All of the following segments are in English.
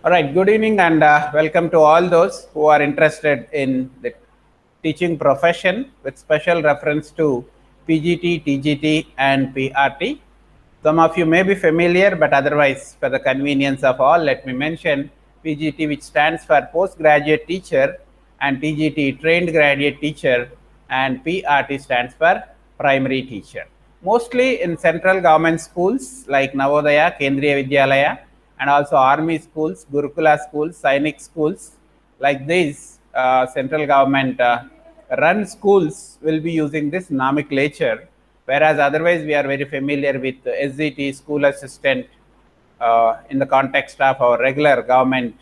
All right, good evening and welcome to all those who are interested in the teaching profession with special reference to PGT, TGT, and PRT. Some of you may be familiar, but otherwise, for the convenience of all, let me mention PGT, which stands for Postgraduate Teacher, and TGT, Trained Graduate Teacher, and PRT stands for Primary Teacher. Mostly in central government schools like Navodaya, Kendriya Vidyalaya, and also army schools, Gurukula schools, Sainik schools, like these central government run schools will be using this nomenclature, whereas otherwise we are very familiar with SZT, school assistant, in the context of our regular government,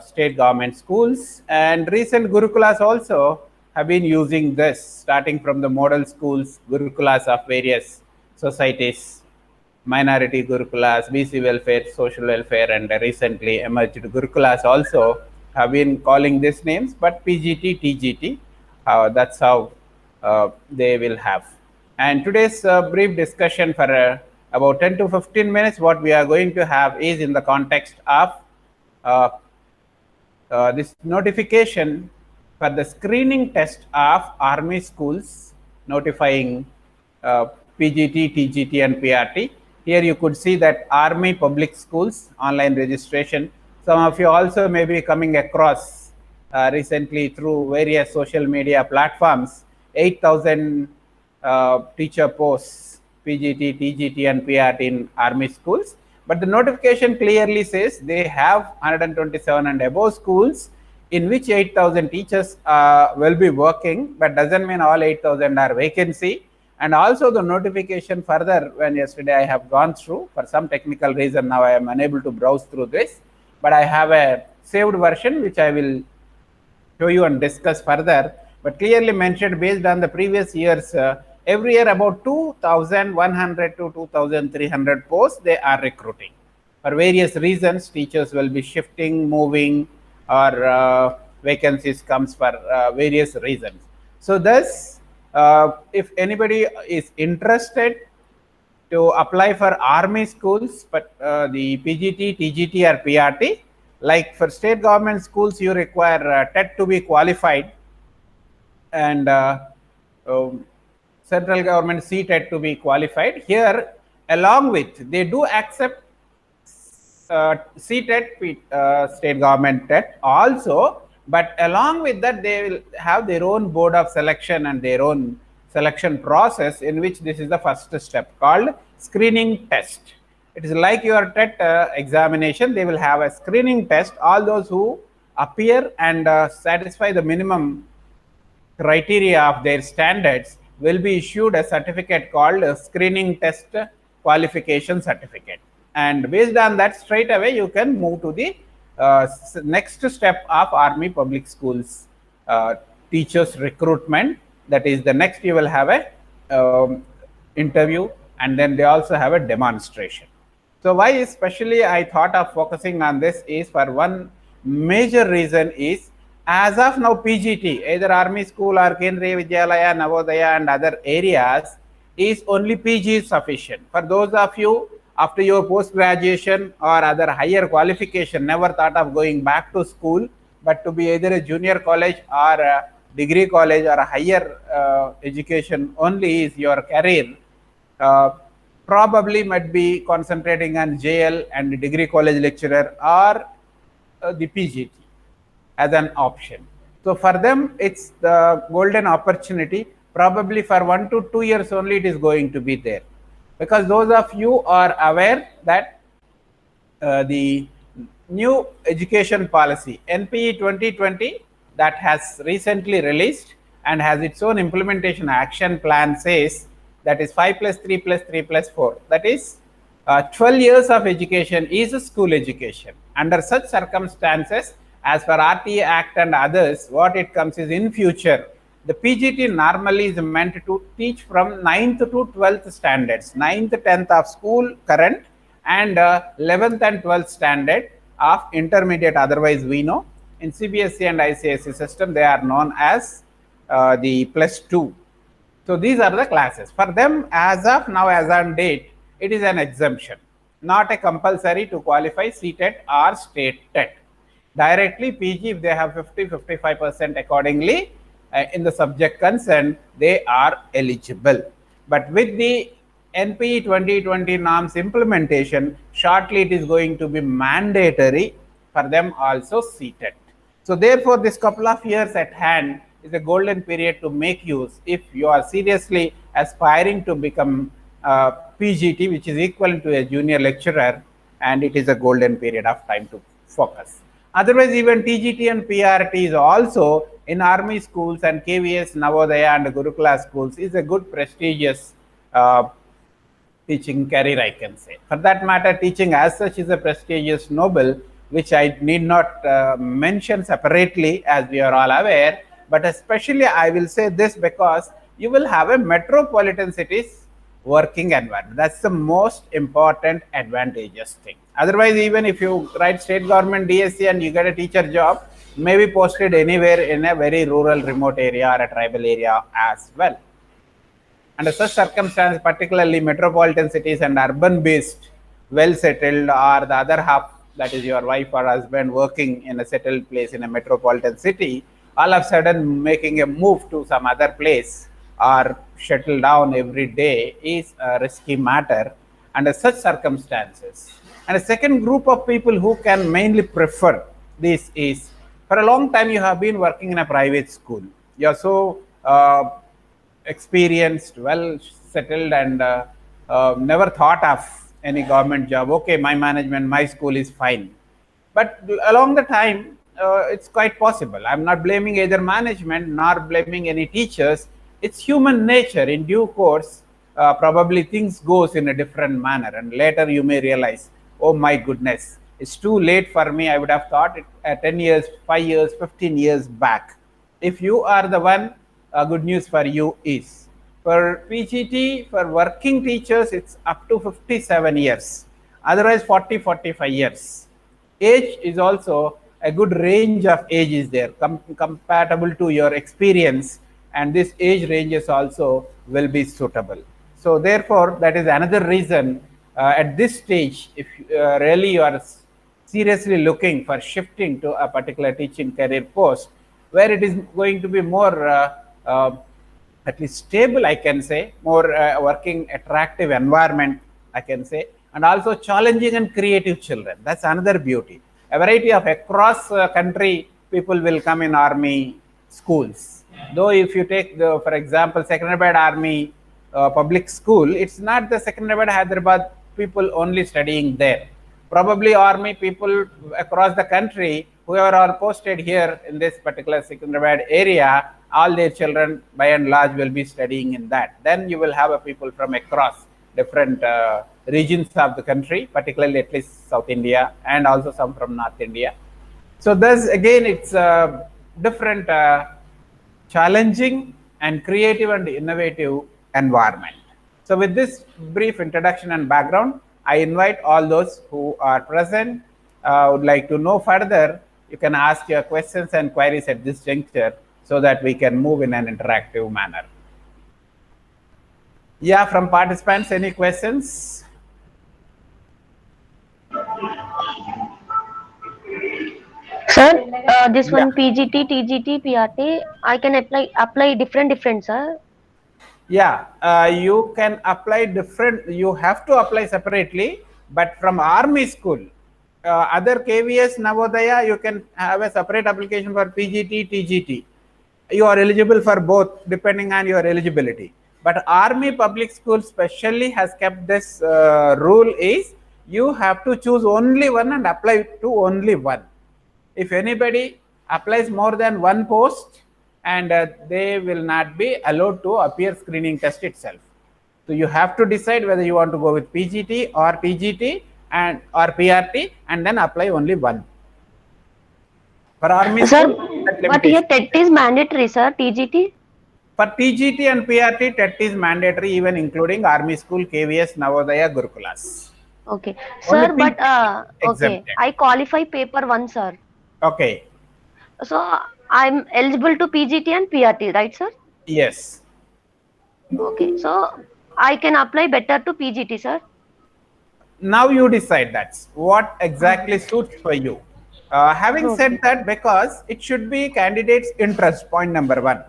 state government schools. And recent Gurukulas also have been using this, starting from the model schools, Gurukulas of various societies, minority Gurukulas, BC welfare, social welfare, and recently emerged Gurukulas also have been calling these names, but PGT, TGT, that's how they will have. And today's brief discussion for about 10 to 15 minutes, what we are going to have is in the context of uh, this notification for the screening test of army schools notifying PGT, TGT, and PRT. Here you could see that army public schools online registration. Some of you also may be coming across recently through various social media platforms 8,000 teacher posts, PGT, TGT, and PRT in army schools. But the notification clearly says they have 127 and above schools in which 8,000 teachers will be working, but doesn't mean all 8,000 are vacancy. And also the notification further, when yesterday I have gone through, for some technical reason now I am unable to browse through this, but I have a saved version which I will show you and discuss further. But clearly mentioned based on the previous years, every year about 2,100 to 2,300 posts they are recruiting. For various reasons, teachers will be shifting, moving, or vacancies comes for various reasons. So thus, if anybody is interested to apply for army schools, but the PGT, TGT, or PRT, like for state government schools, you require TET to be qualified, and central government CTET to be qualified. Here, along with, they do accept CTET, state government TET also, but along with that, they will have their own board of selection and their own selection process, in which this is the first step called screening test. It is like your TET examination. They will have a screening test. All those who appear and satisfy the minimum criteria of their standards will be issued a certificate called a screening test qualification certificate. And based on that, straight away you can move to the next step of army public schools teachers recruitment. That is the next, you will have a interview, and then they also have a demonstration. So why especially I thought of focusing on this is for one major reason is, as of now, PGT, either army school or Kendriya Vidyalaya, Navodaya, and other areas, is only PG is sufficient. For those of you after your post graduation or other higher qualification, never thought of going back to school, but to be either a junior college or a degree college or a higher education only is your career, probably might be concentrating on JL and degree college lecturer or the PGT as an option. So for them, it's the golden opportunity. Probably for 1 to 2 years only it is going to be there, because those of you are aware that the new education policy NPE 2020 that has recently released and has its own implementation action plan says that is 5 plus 3 plus 3 plus 4, that is 12 years of education is a school education. Under such circumstances, as per RTA Act and others, what it comes is, in future, the PGT normally is meant to teach from 9th to 12th standards, 9th, 10th of school current, and 11th and 12th standard of intermediate. Otherwise, we know in CBSE and ICSE system, they are known as the plus 2. So these are the classes. For them, as of now, as on date, it is an exemption. not a compulsory to qualify CTET or state TET. Directly PG, if they have 50-55% accordingly in the subject concerned, they are eligible. But with the NPE 2020 norms implementation, shortly it is going to be mandatory for them also CTET. So therefore, this couple of years at hand is a golden period to make use if you are seriously aspiring to become PGT, which is equivalent to a junior lecturer, and it is a golden period of time to focus. Otherwise, even TGT and PRT is also in army schools and KVS, Navodaya and Gurukula schools is a good prestigious teaching career, I can say. For that matter, teaching as such is a prestigious noble, which I need not mention separately, as we are all aware, but especially I will say this because you will have a metropolitan cities working environment. That's the most important advantageous thing. Otherwise, even if you write state government DSC and you get a teacher job, may be posted anywhere in a very rural, remote area or a tribal area as well. Under such circumstances, particularly metropolitan cities and urban-based, well-settled, or the other half, that is your wife or husband, working in a settled place in a metropolitan city, all of a sudden making a move to some other place or settle down every day is a risky matter under such circumstances. And a second group of people who can mainly prefer this is, for a long time you have been working in a private school. You are so experienced, well settled, and never thought of any government job. Okay, my management, my school is fine. But along the time, it's quite possible. I'm not blaming either management nor blaming any teachers. It's human nature. In due course, probably things goes in a different manner, and later you may realize, oh my goodness, it's too late for me. I would have thought it 10 years, 5 years, 15 years back. If you are the one, good news for you is, for PGT, for working teachers, it's up to 57 years. Otherwise, 40-45 years. Age is also a good range of age is there, compatible to your experience, and this age ranges also will be suitable. So therefore, that is another reason at this stage, if really you are seriously looking for shifting to a particular teaching career post, where it is going to be more at least stable, I can say, more working attractive environment, I can say, and also challenging and creative children. That's another beauty. A variety of across country people will come in army schools. Though if you take the, for example, Secunderabad Army public school, it's not the Secunderabad Hyderabad people only studying there. Probably army people across the country, whoever are posted here in this particular Secunderabad area, all their children by and large will be studying in that. Then you will have a people from across different regions of the country, particularly at least South India and also some from North India. So thus again, it's a different challenging and creative and innovative environment. So with this brief introduction and background, I invite all those who are present, would like to know further, you can ask your questions and queries at this juncture so that we can move in an interactive manner. Yeah, from participants, any questions? Sir, this one PGT, TGT, PRT, I can apply different, sir. Yeah, you can apply different, you have to apply separately, but from army school, other KVS, Navodaya, you can have a separate application for PGT, TGT. You are eligible for both depending on your eligibility. But army public school specially has kept this rule is, you have to choose only one and apply to only one. If anybody applies more than one post, and they will not be allowed to appear screening test itself. So you have to decide whether you want to go with PGT or TGT and or PRT, and then apply only one. For army sir, school, but here TET is mandatory, sir. TGT? For TGT and PRT, TET is mandatory, even including army school, KVS, Navodaya, Gurukulas. Okay, sir, but okay, I qualify paper 1, sir. Okay. So I'm eligible to PGT and PRT, right, sir? Yes. Okay, so I can apply better to PGT, sir. now you decide that's what exactly suits for you. Having said that, because it should be candidate's interest, point number one.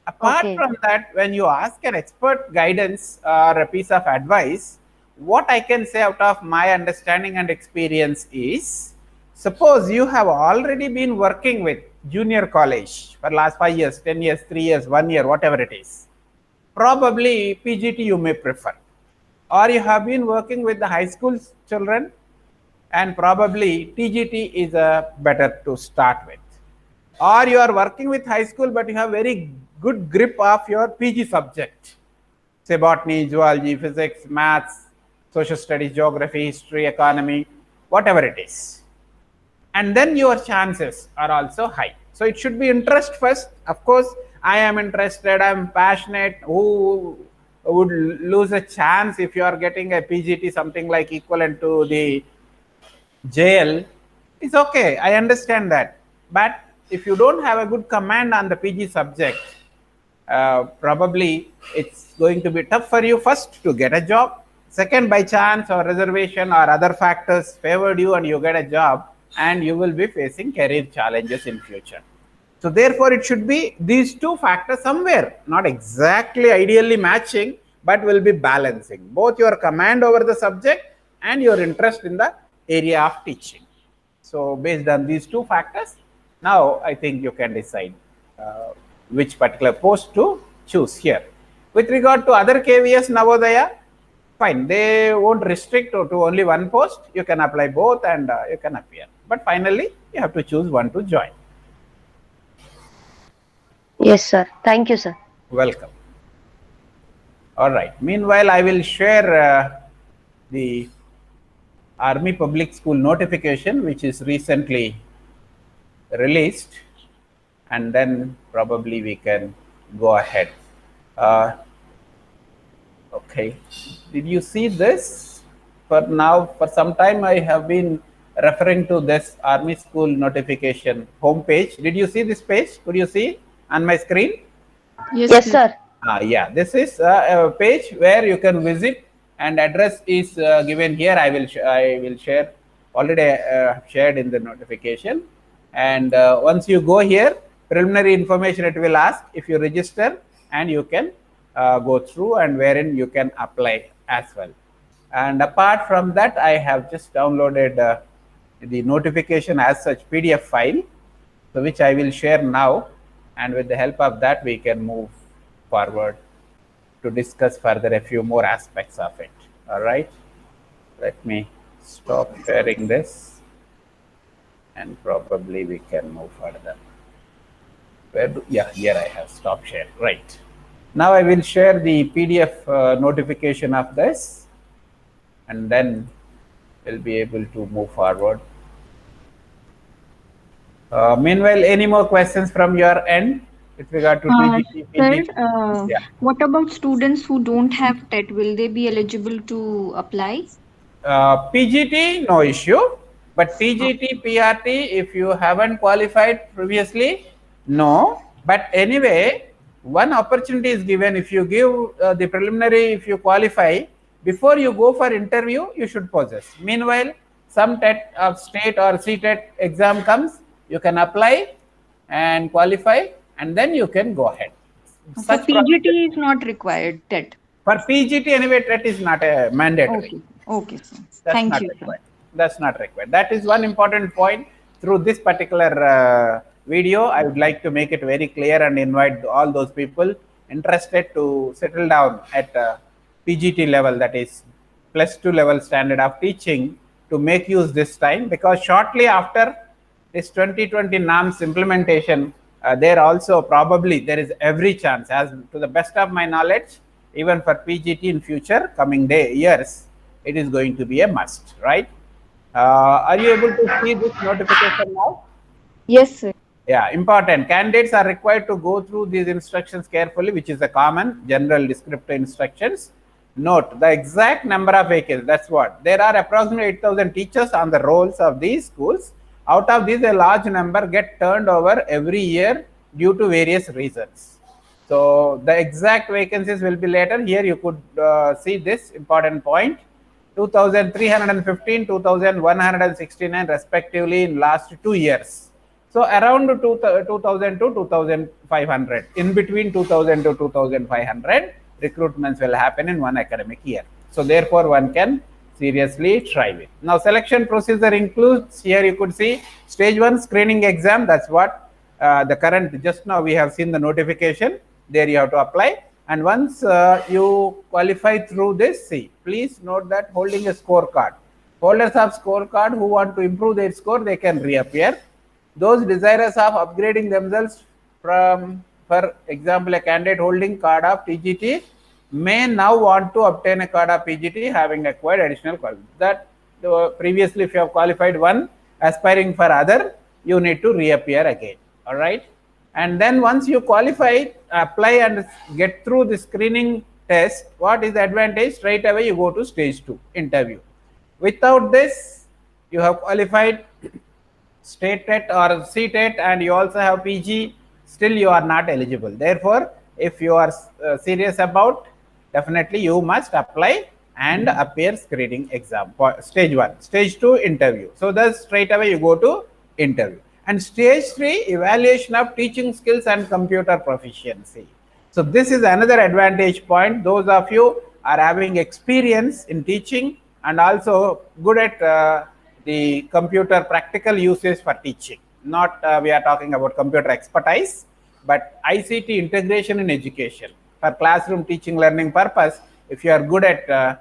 Apart from that, when you ask an expert guidance or a piece of advice, what I can say out of my understanding and experience is, suppose you have already been working with junior college for last 5 years, 10 years, 3 years, 1 year, whatever it is, probably PGT you may prefer. Or you have been working with the high school children, and probably TGT is better to start with. Or you are working with high school, but you have very good grip of your PG subject, say botany, zoology, physics, maths, social studies, geography, history, economy, whatever it is. And then your chances are also high. So it should be interest first. Of course, I am interested, I am passionate. Who would lose a chance if you are getting a PGT, something like equivalent to the JL? It's okay, I understand that. But if you don't have a good command on the PG subject, probably it's going to be tough for you first to get a job. Second, by chance or reservation or other factors favored you and you get a job, and you will be facing career challenges in future. So therefore, it should be these two factors somewhere, not exactly ideally matching, but will be balancing both your command over the subject and your interest in the area of teaching. So based on these two factors, now I think you can decide which particular post to choose here. With regard to other KVS Navodaya, fine, they won't restrict to only one post. You can apply both and you can appear. But finally, you have to choose one to join. Yes, sir. Thank you, sir. Welcome. All right. Meanwhile, I will share the Army Public School notification, which is recently released, and then probably we can go ahead. Okay. Did you see this? For now, for some time, I have been referring to this Army School notification homepage. Did you see this page? Could you see on my screen? Yes, sir. Yeah, this is a page where you can visit, and address is given here. I will share, already shared in the notification. And once you go here, preliminary information it will ask if you register, and you can go through, and wherein you can apply as well. And apart from that, I have just downloaded the notification as such PDF file, so which I will share now, and with the help of that we can move forward to discuss further a few more aspects of it. All right, let me stop sharing this, and probably we can move further. Yeah, here I have stopped share. Right, now I will share the PDF notification of this, and then we'll be able to move forward. Meanwhile, any more questions from your end with regard to TGT, PGT? Sir, what about students who don't have TET? Will they be eligible to apply? PGT, no issue. But TGT, PRT, if you haven't qualified previously, no. But anyway, one opportunity is given. If you give the preliminary, if you qualify, before you go for interview, you should possess. Meanwhile, some TET of state or CTET exam comes, you can apply and qualify, and then you can go ahead. For PGT is not required, TET. For PGT, anyway, TET is not a mandatory. Okay, sir. Thank you. That's not required. That is one important point. Through this particular video, I would like to make it very clear and invite all those people interested to settle down at PGT level, that is +2 level standard of teaching, to make use this time, because shortly after this 2020 NAMS implementation, there also probably there is every chance, as to the best of my knowledge, even for PGT in future coming years, it is going to be a must, right? Are you able to see this notification now? Yes, sir. Yeah, important. Candidates are required to go through these instructions carefully, which is a common general descriptive instructions. Note the exact number of vacancies. That's what. There are approximately 8,000 teachers on the rolls of these schools. Out of these, a large number get turned over every year due to various reasons. So the exact vacancies will be later. Here you could see this important point. 2315, 2169 respectively in last 2 years. So around 2000 to 2500, in between 2000 to 2500 recruitments will happen in one academic year. So therefore one can seriously try it. Now selection procedure includes, here you could see stage 1 screening exam. That's what the current, just now we have seen the notification, there you have to apply. And once you qualify through this, see, please note that holding a scorecard. Holders of scorecard who want to improve their score, they can reappear. Those desirous of upgrading themselves from, for example, a candidate holding card of TGT may now want to obtain a card of PGT having acquired additional qualifications. That previously, if you have qualified one, aspiring for other, you need to reappear again. All right. And then once you qualify, apply and get through the screening test, what is the advantage? Straight away you go to stage 2 interview. Without this, you have qualified state TET or CTET and you also have PG, still you are not eligible. Therefore, if you are serious about, definitely you must apply and appear screening exam for stage 1. Stage 2 interview. So thus straight away you go to interview. And stage 3 evaluation of teaching skills and computer proficiency. So this is another advantage point. Those of you are having experience in teaching and also good at the computer practical uses for teaching. Not we are talking about computer expertise, but ICT integration in education for classroom teaching learning purpose. If you are good at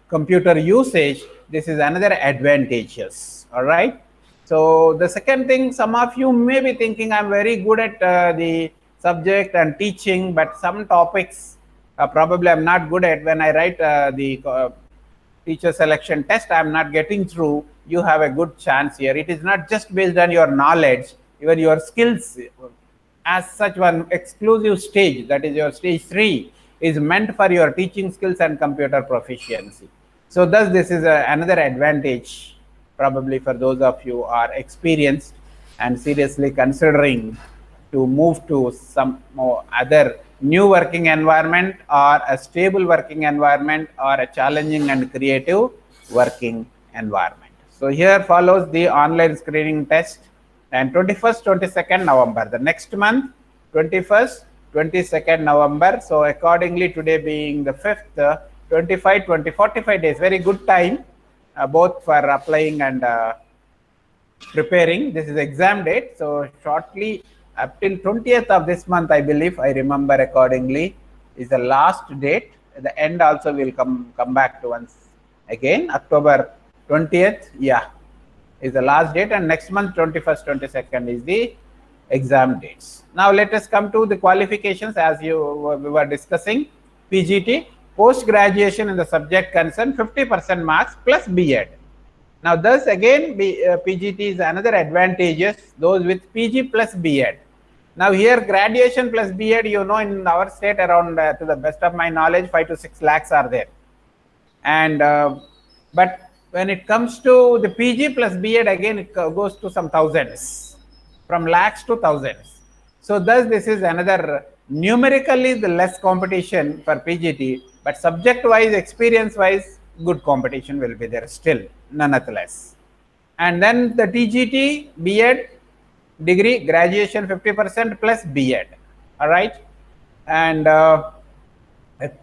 computer usage, this is another advantageous. All right. So the second thing, some of you may be thinking I'm very good at the subject and teaching, but some topics probably I'm not good at. When I write the teacher selection test, I'm not getting through. You have a good chance here. It is not just based on your knowledge, even your skills. As such, one exclusive stage, that is your stage 3, is meant for your teaching skills and computer proficiency. So thus this is another advantage probably for those of you who are experienced and seriously considering to move to some more other new working environment or a stable working environment or a challenging and creative working environment. So here follows the online screening test and 21st, 22nd November, the next month, 21st, 22nd November. So accordingly, today being the 5th, 25, 20, 45 days, very good time. Both for applying and preparing. This is exam date. So shortly up till 20th of this month, I believe, I remember accordingly, is the last date. The end also will come back to once again. October 20th, yeah, is the last date, and next month 21st, 22nd is the exam dates. Now let us come to the qualifications as we were discussing. PGT. Post-graduation in the subject concerned, 50% marks plus B.Ed. Now, thus again, PGT is another advantageous, those with PG plus B.Ed. Now, here graduation plus B.Ed, you know, in our state around, to the best of my knowledge, 5 to 6 lakhs are there. And, but when it comes to the PG plus B.Ed, again, it goes to some thousands, from lakhs to thousands. So, thus this is another, numerically the less competition for PGT, but subject-wise, experience-wise, good competition will be there still, nonetheless. And then the TGT, B.Ed, degree, graduation 50% plus B.Ed, all right? And a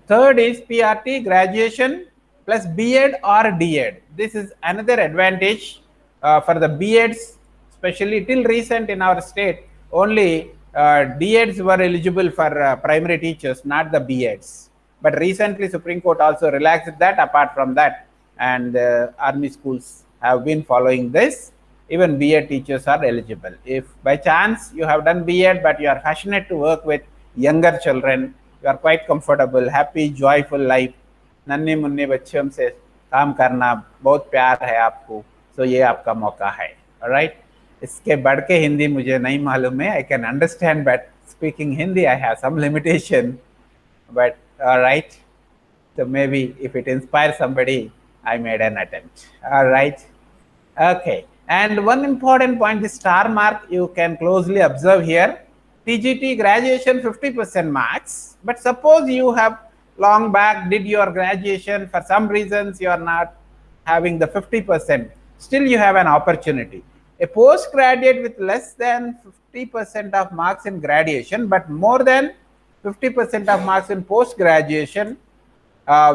third is PRT, graduation plus B.Ed or D.Ed. This is another advantage for the B.Eds, especially till recent in our state, only D.Eds were eligible for primary teachers, not the B.Eds. But recently, Supreme Court also relaxed that. Apart from that, and army schools have been following this. Even B.Ed teachers are eligible. If by chance you have done B.Ed, but you are passionate to work with younger children, you are quite comfortable, happy, joyful life. नन्हे मुन्ने बच्चों से काम करना बहुत प्यार है आपको, तो ये आपका मौका है. Alright? इसके बढ़ के हिंदी मुझे नहीं मालूम है. I can understand, but speaking Hindi I have some limitation. But all right, so maybe if it inspires somebody, I made an attempt. All right, okay. And one important point, the star mark you can closely observe here. TGT graduation 50% marks, but suppose you have long back, did your graduation, for some reasons you are not having the 50%, still you have an opportunity. A postgraduate with less than 50% of marks in graduation, but more than 50% of marks in post-graduation,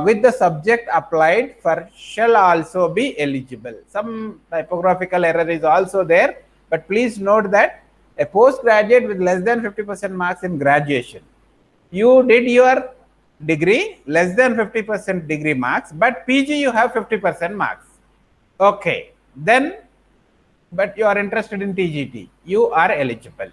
with the subject applied for shall also be eligible. Some typographical error is also there, but please note that a postgraduate with less than 50% marks in graduation, you did your degree, less than 50% degree marks, but PG you have 50% marks. Okay, then, but you are interested in TGT, you are eligible.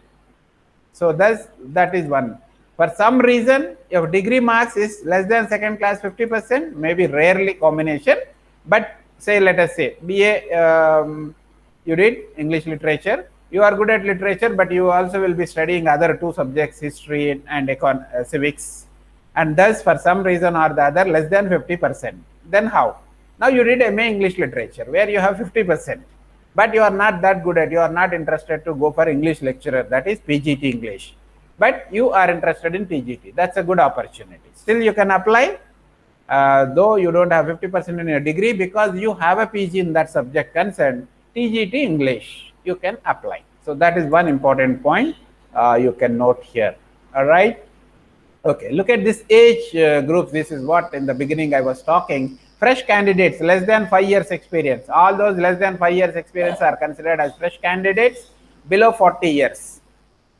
So that is one. For some reason, your degree marks is less than second class 50%, maybe rarely combination, but say, let us say, BA, you did English literature, you are good at literature, but you also will be studying other two subjects, history and civics, and thus for some reason or the other, less than 50%. Then how? Now you did MA English literature, where you have 50%. But you are not that good at, you are not interested to go for English lecturer, that is PGT English, but you are interested in TGT. That's a good opportunity. Still you can apply, though you don't have 50% in your degree, because you have a PG in that subject concerned, TGT English, you can apply. So that is one important point you can note here. All right. Okay, look at this age group. This is what in the beginning I was talking. Fresh candidates, less than 5 years experience. All those less than 5 years experience are considered as fresh candidates. Below 40 years.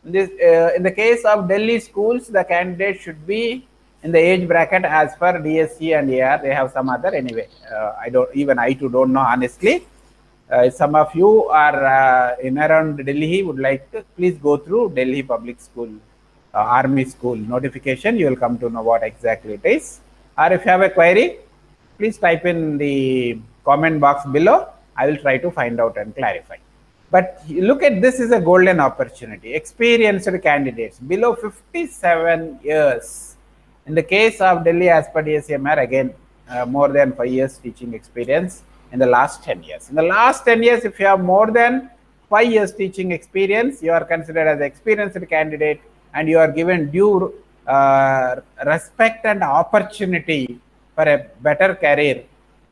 This, in the case of Delhi schools, the candidate should be in the age bracket as per DSC and AR. They have some other anyway. I too don't know honestly. Some of you are in around Delhi, would like to please go through Delhi Public School, Army School notification. You will come to know what exactly it is. Or if you have a query, please type in the comment box below. I will try to find out and clarify. But look at this is a golden opportunity. Experienced candidates below 57 years. In the case of Delhi as per DSCMR, again, more than 5 years teaching experience in the last 10 years. In the last 10 years, if you have more than 5 years teaching experience, you are considered as an experienced candidate and you are given due respect and opportunity for a better career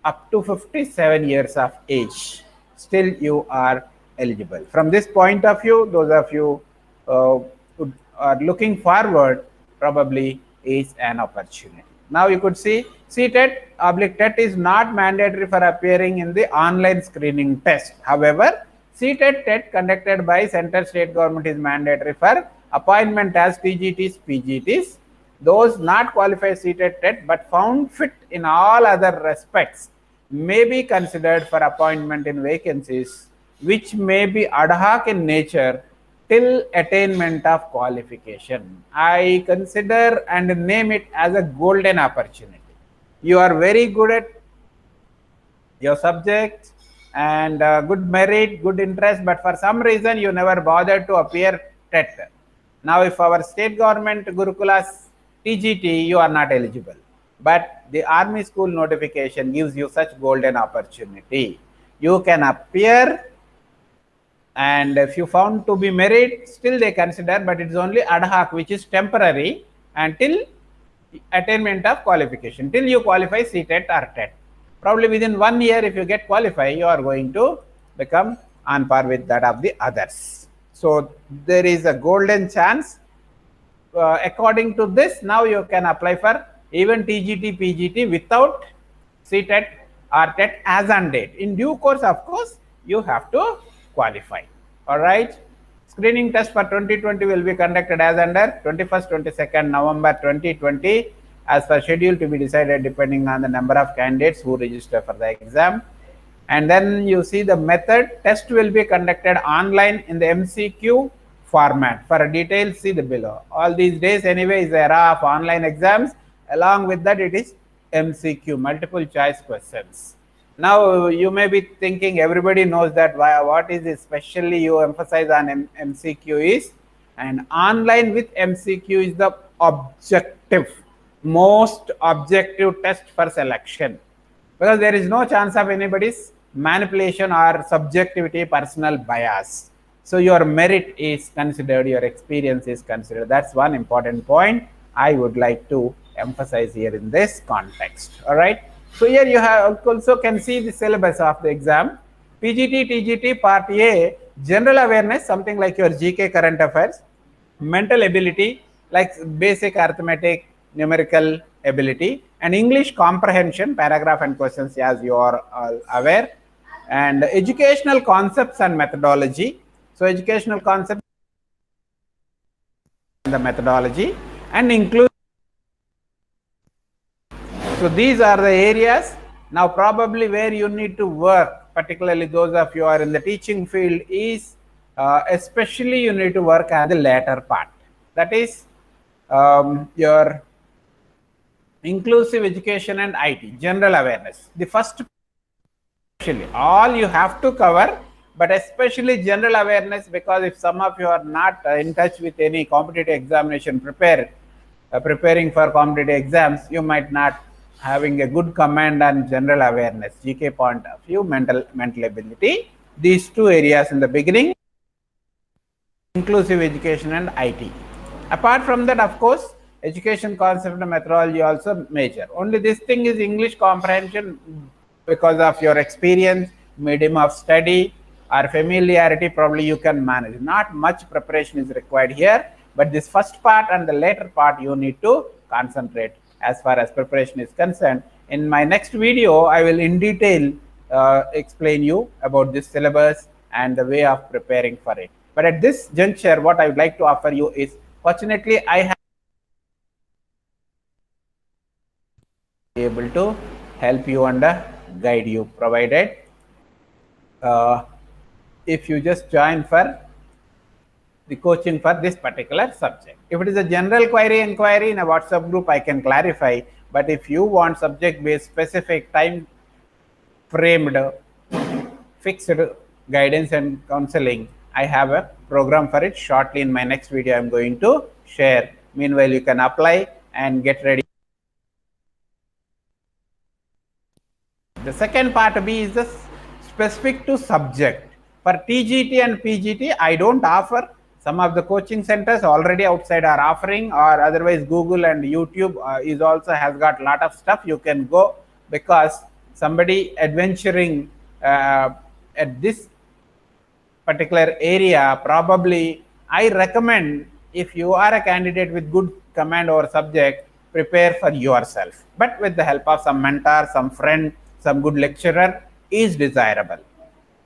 up to 57 years of age. Still you are eligible. From this point of view, those of you who are looking forward, probably is an opportunity. Now you could see CTET/TET is not mandatory for appearing in the online screening test. However, CTET/TET conducted by central state government is mandatory for appointment as TGTs, PGTs. Those not qualified CTET/TET but found fit in all other respects may be considered for appointment in vacancies which may be ad hoc in nature till attainment of qualification. I consider and name it as a golden opportunity. You are very good at your subject and good merit, good interest, but for some reason you never bothered to appear TET. Now if our state government Gurukulas TGT, you are not eligible. But the Army School notification gives you such golden opportunity. You can appear, and if you found to be merit, still they consider, but it's only ad hoc, which is temporary until attainment of qualification, till you qualify CTET or TET. Probably within 1 year, if you get qualified, you are going to become on par with that of the others. So there is a golden chance. According to this, now you can apply for even TGT, PGT without CTET or TET as on date. In due course, of course, you have to qualify. All right. Screening test for 2020 will be conducted as under 21st, 22nd November 2020 as per schedule to be decided depending on the number of candidates who register for the exam. And then you see the method. Test will be conducted online in the MCQ format. For details, see the below. All these days anyway is the era of online exams. Along with that, it is MCQ, multiple choice questions. Now you may be thinking everybody knows that what is especially you emphasize on MCQ is, and online with MCQ is the objective, most objective test for selection, because there is no chance of anybody's manipulation or subjectivity, personal bias. So your merit is considered, your experience is considered. That's one important point I would like to emphasize here in this context. All right. So here you have also can see the syllabus of the exam. PGT, TGT, Part A, general awareness, something like your GK current affairs, mental ability, like basic arithmetic, numerical ability, and English comprehension, paragraph and questions, as you are all aware, and educational concepts and methodology. So educational concepts and the methodology, and include. So these are the areas. Now probably where you need to work, particularly those of you who are in the teaching field, is especially you need to work at the latter part. That is your inclusive education and IT, general awareness. The first, actually, all you have to cover, but especially general awareness, because if some of you are not in touch with any competitive examination preparing for competitive exams, you might not having a good command on general awareness, GK point of view, mental ability. These two areas in the beginning, inclusive education and IT. Apart from that, of course, education concept and methodology also major. Only this thing is English comprehension, because of your experience, medium of study, or familiarity, probably you can manage. Not much preparation is required here, but this first part and the later part you need to concentrate as far as preparation is concerned. In my next video, I will in detail explain you about this syllabus and the way of preparing for it. But at this juncture, what I would like to offer you is, fortunately, I have been able to help you and guide you, provided if you just join for the coaching for this particular subject. If it is a general inquiry in a WhatsApp group, I can clarify. But if you want subject-based, specific, time framed, fixed guidance and counseling, I have a program for it. Shortly in my next video, I'm going to share. Meanwhile, you can apply and get ready. The second part B is the specific to subject. For TGT and PGT, I don't offer. Some of the coaching centers already outside are offering, or otherwise Google and YouTube is also has got a lot of stuff. You can go, because somebody adventuring at this particular area, probably I recommend, if you are a candidate with good command over subject, prepare for yourself, but with the help of some mentor, some friend, some good lecturer is desirable.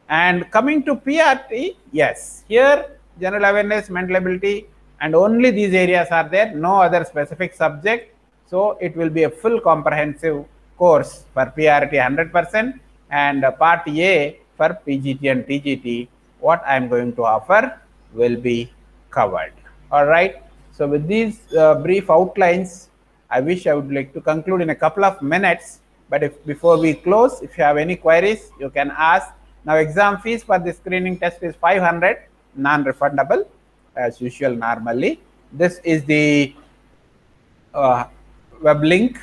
And coming to PRT, yes, here general awareness, mental ability, and only these areas are there, no other specific subject. So it will be a full comprehensive course for PRT 100%, and part A for PGT and TGT, what I am going to offer will be covered. All right. So with these brief outlines, I wish I would like to conclude in a couple of minutes. But if before we close, if you have any queries, you can ask. Now, exam fees for the screening test is 500, non-refundable, as usual normally. This is the web link,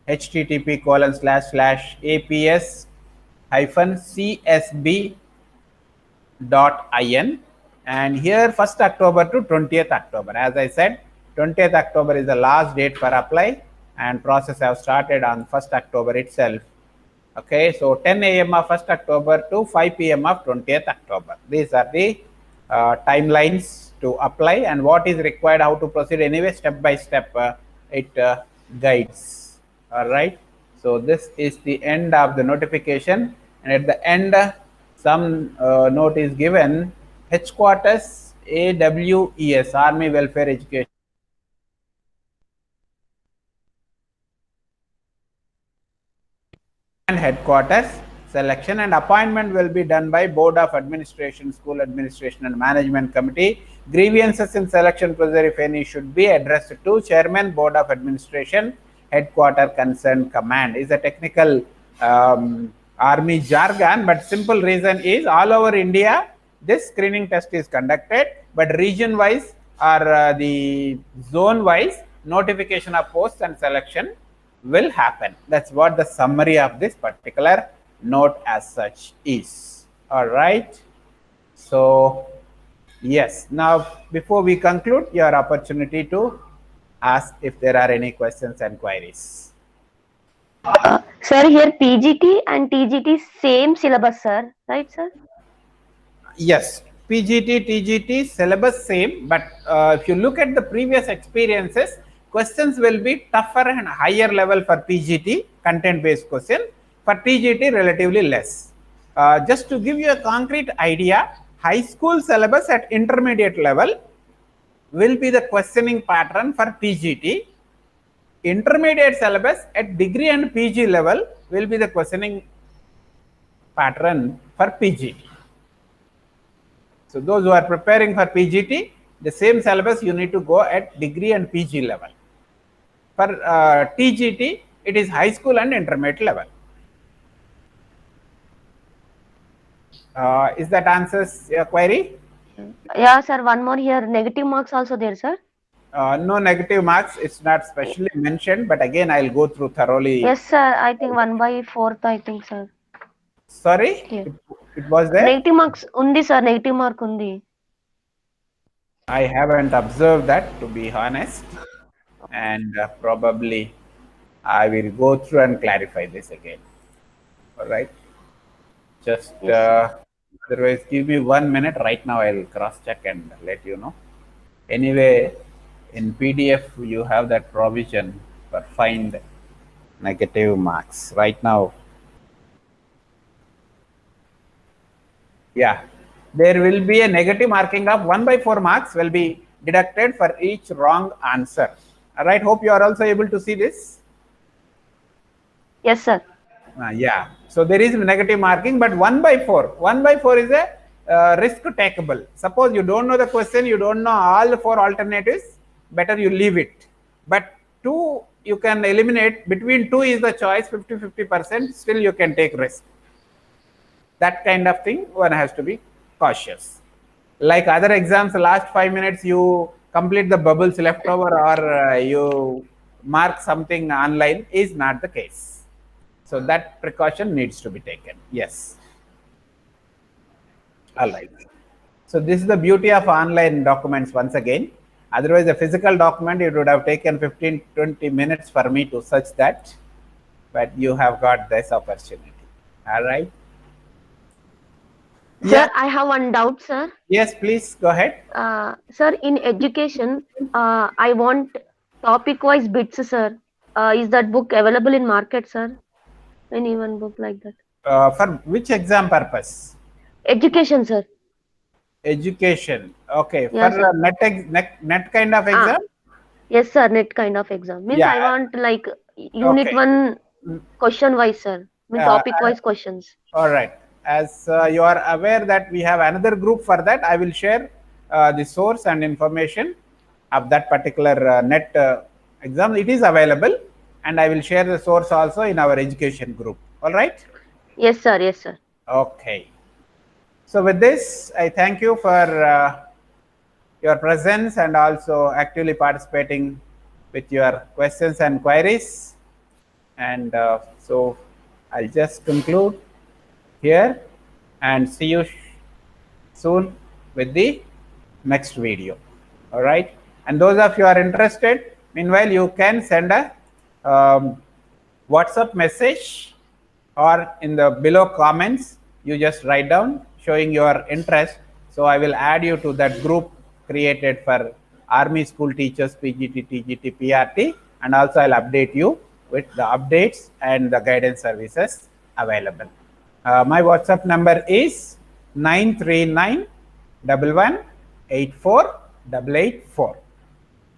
http://aps-csb.in, and here 1st October to 20th October. As I said, 20th October is the last date for apply, and process have started on 1st October itself. Okay, so 10 a.m. of 1st October to 5 p.m. of 20th October. These are the timelines to apply, and what is required, how to proceed. Anyway, step by step it guides. All right. So this is the end of the notification, and at the end some note is given. Headquarters, AWES, Army Welfare Education. And headquarters selection and appointment will be done by Board of Administration, School Administration and Management Committee. Grievances in selection procedure, if any, should be addressed to Chairman, Board of Administration, Headquarter Concerned Command. Is a technical army jargon, but simple reason is all over India this screening test is conducted, but region wise or the zone wise notification of posts and selection will happen. That's what the summary of this particular note as such is. All right. So yes, now before we conclude, your opportunity to ask if there are any questions and queries. Sir, here PGT and TGT same syllabus, sir. Right, sir? Yes, PGT, TGT syllabus same, but if you look at the previous experiences, questions will be tougher and higher level for PGT, content-based question. For TGT, relatively less. Just to give you a concrete idea, high school syllabus at intermediate level will be the questioning pattern for TGT. Intermediate syllabus at degree and PG level will be the questioning pattern for PGT. So those who are preparing for PGT, the same syllabus you need to go at degree and PG level. For TGT, it is high school and intermediate level. Is that answers your query? Yeah, sir. One more here. Negative marks also there, sir. No negative marks. It's not specially mentioned, but again, I'll go through thoroughly. Yes, sir. I think 1/4, I think, sir. Sorry, Yeah. it was there. Negative marks undi, sir. Negative mark undi. I haven't observed that, to be honest, and probably I will go through and clarify this again. All right. Just otherwise, give me 1 minute. Right now, I'll cross check and let you know. Anyway, in PDF, you have that provision for find negative marks. Right now, yeah, there will be a negative marking of 1/4 marks will be deducted for each wrong answer. All right, hope you are also able to see this. Yes, sir. Yeah, so there is negative marking, but 1/4 is a risk takeable. Suppose you don't know the question, you don't know all the 4 alternatives, better you leave it. But 2 you can eliminate, between 2 is the choice, 50-50%, still you can take risk. That kind of thing, one has to be cautious. Like other exams, last 5 minutes you complete the bubbles left over, or you mark something online, is not the case. So that precaution needs to be taken. Yes. All right. So this is the beauty of online documents once again. Otherwise, a physical document, it would have taken 15-20 minutes for me to search that. But you have got this opportunity. All right. Sir, I have one doubt, sir. Yes, please go ahead. Sir, in education, I want topic-wise bits, sir. Is that book available in market, sir? Any one book like that? For which exam purpose? Education, sir. Education. Okay. Yeah, for net kind of exam? Yes, sir. Net kind of exam. Means Yeah. I want like unit Okay. 1 question wise, sir. Means topic wise questions. All right. As you are aware that we have another group for that, I will share the source and information of that particular net exam. It is available, and I will share the source also in our education group. All right? Yes, sir. Yes, sir. Okay. So with this, I thank you for your presence and also actively participating with your questions and queries. And so I'll just conclude here and see you soon with the next video. All right. And those of you who are interested, meanwhile, you can send a WhatsApp message, or in the below comments, you just write down showing your interest. So I will add you to that group created for Army School Teachers, PGT, TGT, PRT, and also I'll update you with the updates and the guidance services available. My WhatsApp number is 939-1184-884.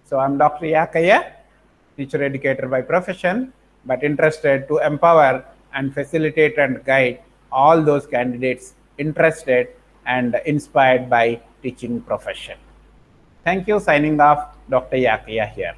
So I'm Dr. Yakaya, teacher educator by profession, but interested to empower and facilitate and guide all those candidates interested and inspired by teaching profession. Thank you. Signing off, Dr. Yakaya here.